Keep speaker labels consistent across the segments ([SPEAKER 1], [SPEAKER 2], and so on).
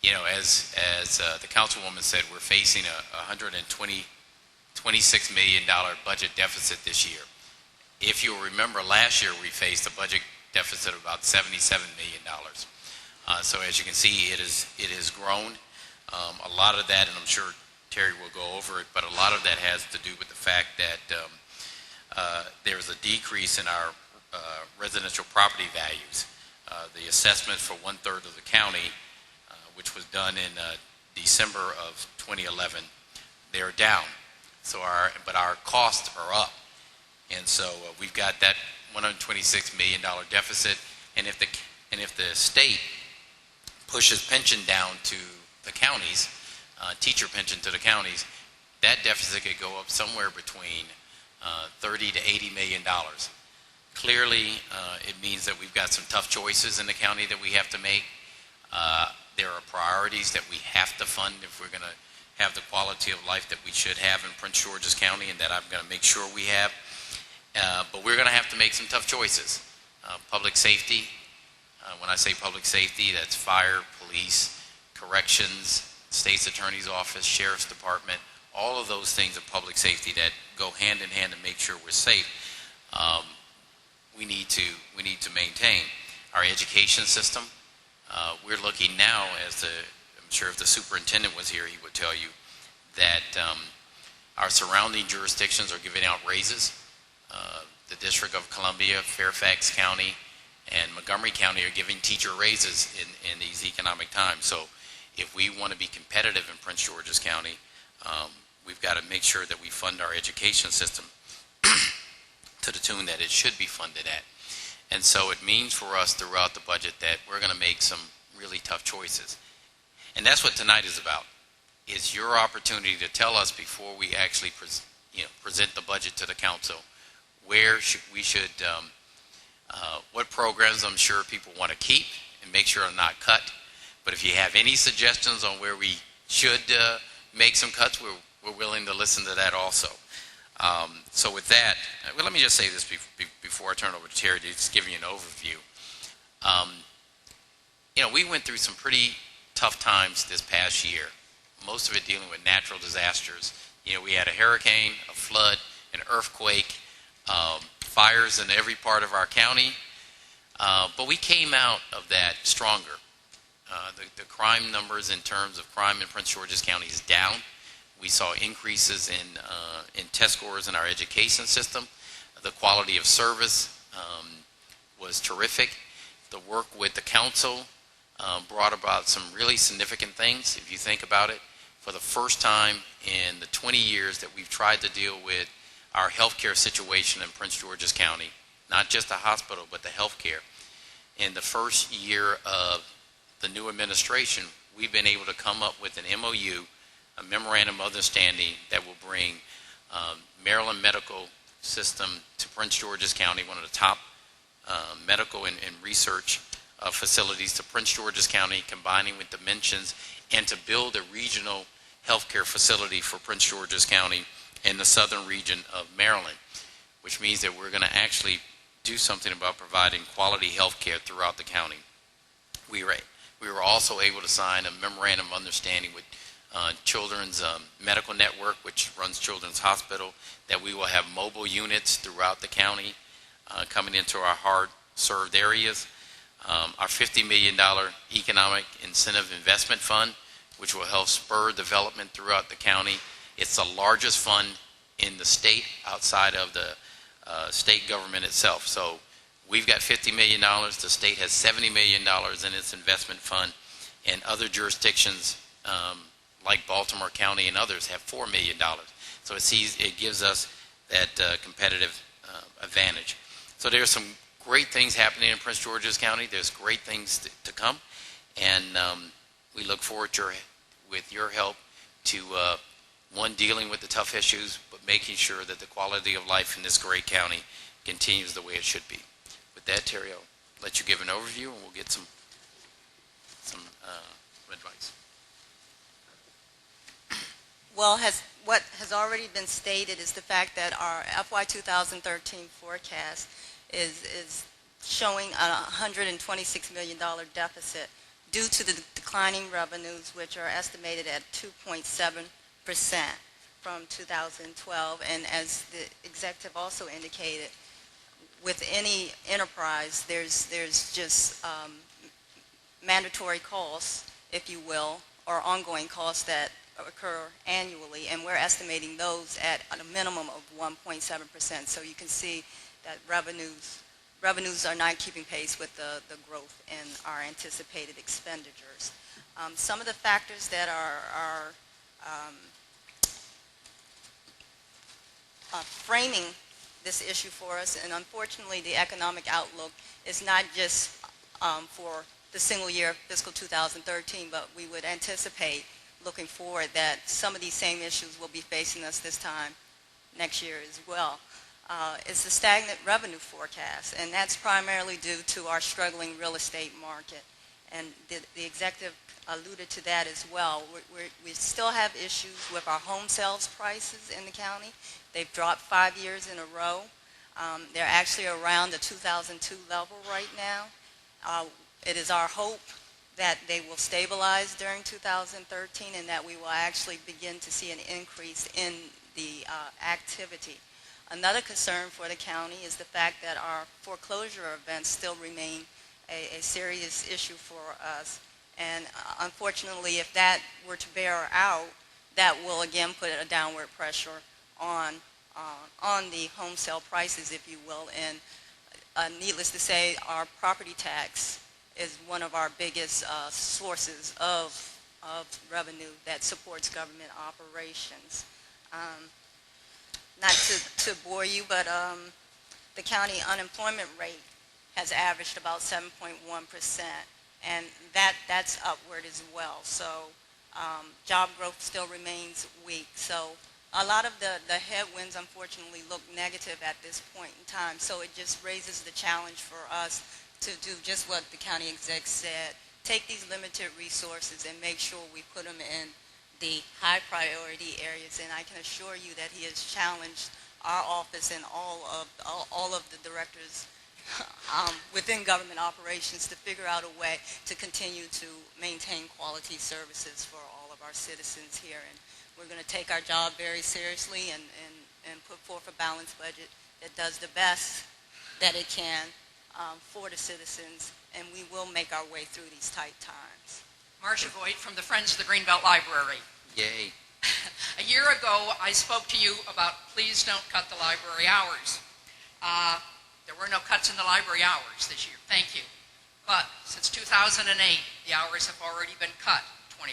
[SPEAKER 1] as the councilwoman said, we're facing a $126 million budget deficit this year. If you'll remember, last year we faced a budget deficit of about $77 million. So as you can see, it has grown. A lot of that, and I'm sure Terry will go over it, but a lot of that has to do with the fact that there's a decrease in our residential property values. The assessment for 1/3 of the county, which was done in December of 2011, they're down. So but our costs are up, and so we've got that $126 million deficit. And if the state pushes pension down to the counties, teacher pension to the counties, that deficit could go up somewhere between $30 to $80 million. Clearly, it means that we've got some tough choices in the county that we have to make. There are priorities that we have to fund if we're going to have the quality of life that we should have in Prince George's County, and that I'm going to make sure we have. But we're going to have to make some tough choices. Public safety, when I say public safety, that's fire, police, corrections, state's attorney's office, sheriff's department. All of those things are public safety that go hand in hand to make sure we're safe. We need to maintain our education system. We're looking now, I'm sure if the superintendent was here, he would tell you that our surrounding jurisdictions are giving out raises. The District of Columbia, Fairfax County, and Montgomery County are giving teacher raises in these economic times. So if we want to be competitive in Prince George's County, we've got to make sure that we fund our education system to the tune that it should be funded at. And so it means for us throughout the budget that we're going to make some really tough choices. And that's what tonight is about. It's your opportunity to tell us before we actually present the budget to the council what programs I'm sure people want to keep and make sure are not cut. But if you have any suggestions on where we should make some cuts, we're willing to listen to that also. So with that, well, let me just say this before I turn over to Terry to just give you an overview. We went through some pretty tough times this past year, most of it dealing with natural disasters. We had a hurricane, a flood, an earthquake, fires in every part of our county, but we came out of that stronger. The crime numbers in terms of crime in Prince George's County is down. We saw increases in test scores in our education system. The quality of service was terrific. The work with the council brought about some really significant things. If you think about it, for the first time in the 20 years that we've tried to deal with our healthcare situation in Prince George's County, not just the hospital, but the healthcare. In the first year of the new administration, we've been able to come up with an MOU, a memorandum of understanding that will bring Maryland medical system to Prince George's County, one of the top medical and research facilities to Prince George's County, combining with Dimensions, and to build a regional healthcare facility for Prince George's County in the southern region of Maryland, which means that we're going to actually do something about providing quality health care throughout the county. We were also able to sign a memorandum of understanding with Children's Medical Network, which runs Children's Hospital, that we will have mobile units throughout the county coming into our hard-served areas. Our $50 million Economic Incentive Investment Fund, which will help spur development throughout the county. It's the largest fund in the state outside of the state government itself. So we've got $50 million. The state has $70 million in its investment fund, and other jurisdictions like Baltimore County and others have $4 million. So it gives us that competitive advantage. So there's some great things happening in Prince George's County. There's great things to come, and we look forward to, with your help, to dealing with the tough issues, but making sure that the quality of life in this great county continues the way it should be. With that, Terry, I'll let you give an overview, and we'll get some advice.
[SPEAKER 2] Well, what has already been stated is the fact that our FY 2013 forecast is showing a $126 million deficit due to the declining revenues, which are estimated at 2.7% from 2012. And as the executive also indicated, with any enterprise, there's just mandatory costs, if you will, or ongoing costs that occur annually, and we're estimating those at a minimum of 1.7%. So you can see that revenues are not keeping pace with the growth in our anticipated expenditures. Some of the factors that are framing this issue for us, and unfortunately the economic outlook is not just for the single year fiscal 2013, but we would anticipate looking forward that some of these same issues will be facing us this time next year as well. It's the stagnant revenue forecast, and that's primarily due to our struggling real estate market. And the executive alluded to that as well. We still have issues with our home sales prices in the county. They've dropped 5 years in a row. They're actually around the 2002 level right now. It is our hope that they will stabilize during 2013 and that we will actually begin to see an increase in the activity. Another concern for the county is the fact that our foreclosure events still remain a serious issue for us. And unfortunately, if that were to bear out, that will again put a downward pressure on the home sale prices, if you will. And needless to say, our property tax is one of our biggest sources of revenue that supports government operations. Not to bore you, but the county unemployment rate has averaged about 7.1%, and that's upward as well. So job growth still remains weak. So a lot of the headwinds, unfortunately, look negative at this point in time. So it just raises the challenge for us to do just what the county exec said, take these limited resources and make sure we put them in the high priority areas. And I can assure you that he has challenged our office and all of the directors within government operations to figure out a way to continue to maintain quality services for all of our citizens here. And we're going to take our job very seriously and put forth a balanced budget that does the best that it can for the citizens, and we will make our way through these tight times.
[SPEAKER 3] Marcia Voigt from the Friends of the Greenbelt Library.
[SPEAKER 1] Yay.
[SPEAKER 3] A year ago, I spoke to you about please don't cut the library hours. There were no cuts in the library hours this year. Thank you. But since 2008, the hours have already been cut 20%.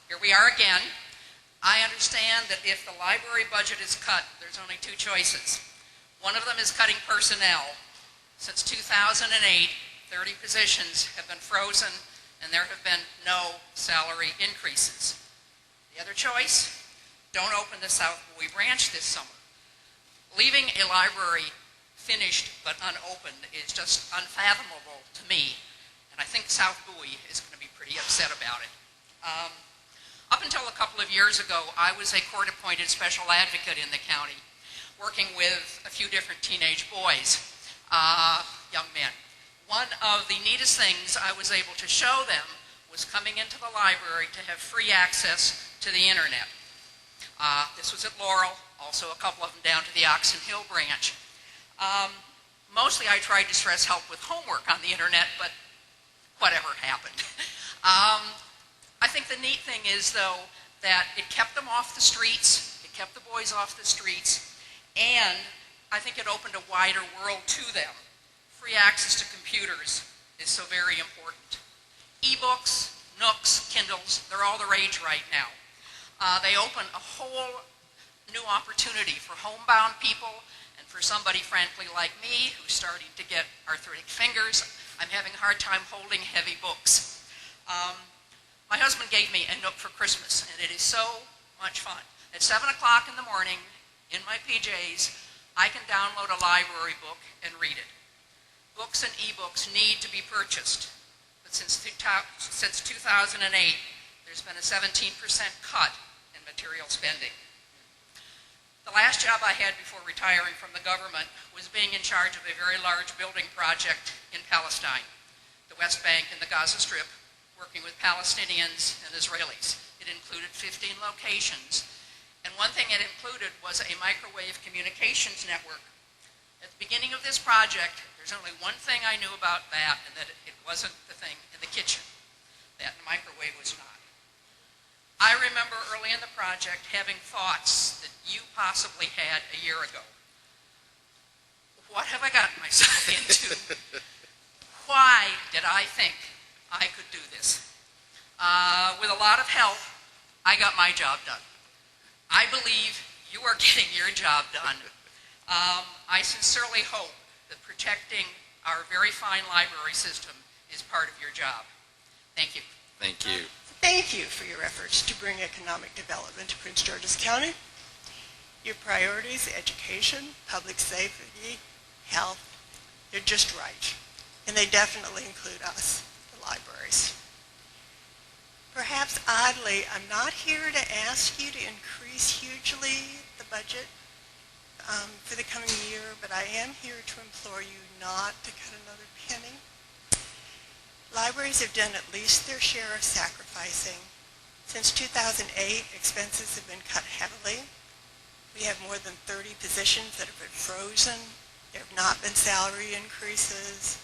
[SPEAKER 3] Here we are again. I understand that if the library budget is cut, there's only two choices. One of them is cutting personnel. Since 2008, 30 positions have been frozen, and there have been no salary increases. The other choice, don't open the South Bowie branch this summer. Leaving a library finished but unopened is just unfathomable to me, and I think South Bowie is going to be pretty upset about it. Up until a couple of years ago, I was a court-appointed special advocate in the county, working with a few different teenage boys, young men. One of the neatest things I was able to show them was coming into the library to have free access to the internet. This was at Laurel, also a couple of them down to the Oxon Hill branch. Mostly I tried to stress help with homework on the internet, but whatever happened. I think the neat thing is, though, that it kept them off the streets, it kept the boys off the streets, and I think it opened a wider world to them. Free access to computers is so very important. E-books, Nooks, Kindles, they're all the rage right now. They open a whole new opportunity for homebound people and for somebody, frankly, like me, who's starting to get arthritic fingers. I'm having a hard time holding heavy books. My husband gave me a Nook for Christmas, and it is so much fun. At 7 o'clock in the morning, in my PJs, I can download a library book and read it. Books and e-books need to be purchased, but since 2008, there's been a 17% cut in material spending. The last job I had before retiring from the government was being in charge of a very large building project in Palestine. The West Bank and the Gaza Strip, working with Palestinians and Israelis. It included 15 locations, and one thing it included was a microwave communications network. At the beginning of this project, there's only one thing I knew about that, and that it wasn't the thing in the kitchen. That microwave was not. I remember early in the project having thoughts that you possibly had a year ago. What have I gotten myself into? Why did I think I could do this? With a lot of help, I got my job done. I believe you are getting your job done. I sincerely hope that protecting our very fine library system is part of your job. Thank you.
[SPEAKER 1] Thank you.
[SPEAKER 4] Thank you for your efforts to bring economic development to Prince George's County. Your priorities, education, public safety, health, they're just right. And they definitely include us, the libraries. Perhaps oddly, I'm not here to ask you to increase hugely the budget for the coming year, but I am here to implore you not to cut another penny. Libraries have done at least their share of sacrificing. Since 2008, expenses have been cut heavily. We have more than 30 positions that have been frozen. There have not been salary increases.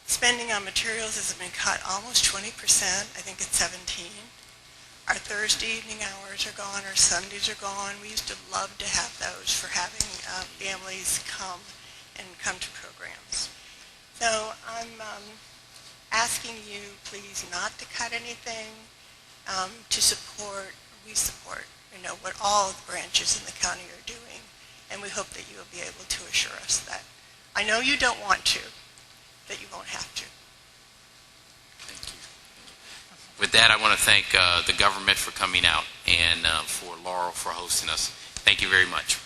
[SPEAKER 4] Spending on materials has been cut almost 20%. I think it's 17. Our Thursday evening hours are gone. Our Sundays are gone. We used to love to have those for having families come to programs. So I'm asking you please not to cut anything, we support, what all the branches in the county are doing, and we hope that you will be able to assure us that. I know you don't want to, that you won't have to.
[SPEAKER 1] Thank you. With that, I want to thank the government for coming out and for Laurel for hosting us. Thank you very much.